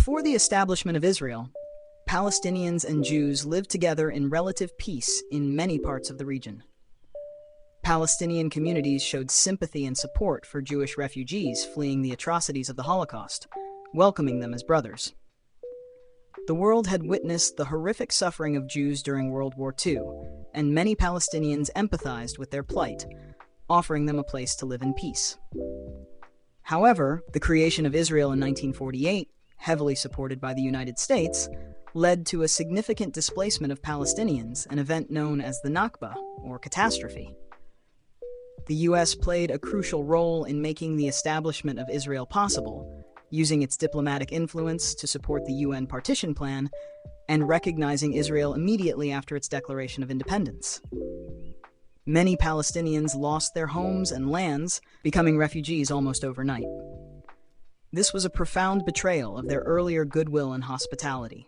Before the establishment of Israel, Palestinians and Jews lived together in relative peace in many parts of the region. Palestinian communities showed sympathy and support for Jewish refugees fleeing the atrocities of the Holocaust, welcoming them as brothers. The world had witnessed the horrific suffering of Jews during World War II, and many Palestinians empathized with their plight, offering them a place to live in peace. However, the creation of Israel in 1948, heavily supported by the United States, led to a significant displacement of Palestinians, an event known as the Nakba, or catastrophe. The U.S. played a crucial role in making the establishment of Israel possible, using its diplomatic influence to support the UN partition plan and recognizing Israel immediately after its declaration of independence. Many Palestinians lost their homes and lands, becoming refugees almost overnight. This was a profound betrayal of their earlier goodwill and hospitality.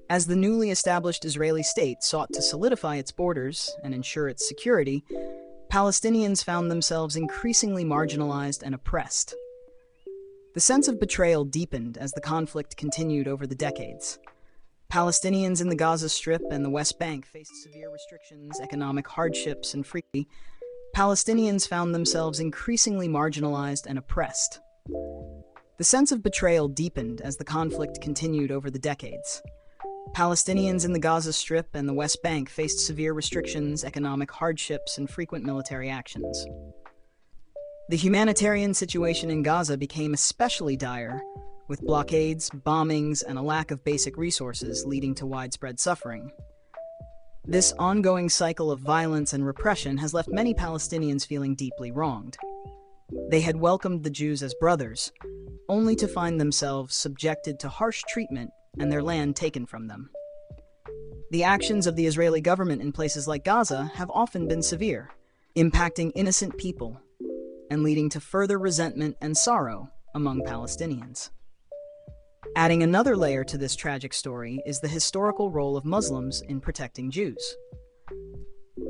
As the newly established Israeli state sought to solidify its borders and ensure its security, Palestinians found themselves increasingly marginalized and oppressed. The sense of betrayal deepened as the conflict continued over the decades. Palestinians in the Gaza Strip and the West Bank faced severe restrictions, economic hardships, and frequently, Palestinians found themselves increasingly marginalized and oppressed. The sense of betrayal deepened as the conflict continued over the decades. Palestinians in the Gaza Strip and the West Bank faced severe restrictions, economic hardships, and frequent military actions. The humanitarian situation in Gaza became especially dire, with blockades, bombings, and a lack of basic resources leading to widespread suffering. This ongoing cycle of violence and repression has left many Palestinians feeling deeply wronged. They had welcomed the Jews as brothers, only to find themselves subjected to harsh treatment and their land taken from them. The actions of the Israeli government in places like Gaza have often been severe, impacting innocent people and leading to further resentment and sorrow among Palestinians. Adding another layer to this tragic story is the historical role of Muslims in protecting Jews.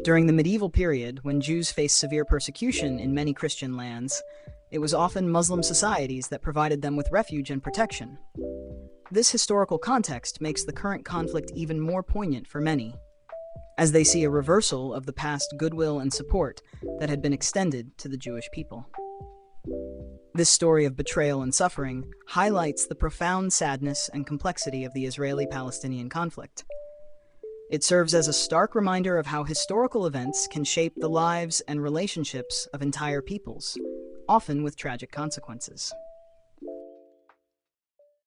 During the medieval period, when Jews faced severe persecution in many Christian lands, it was often Muslim societies that provided them with refuge and protection. This historical context makes the current conflict even more poignant for many, as they see a reversal of the past goodwill and support that had been extended to the Jewish people. This story of betrayal and suffering highlights the profound sadness and complexity of the Israeli-Palestinian conflict. It serves as a stark reminder of how historical events can shape the lives and relationships of entire peoples, often with tragic consequences.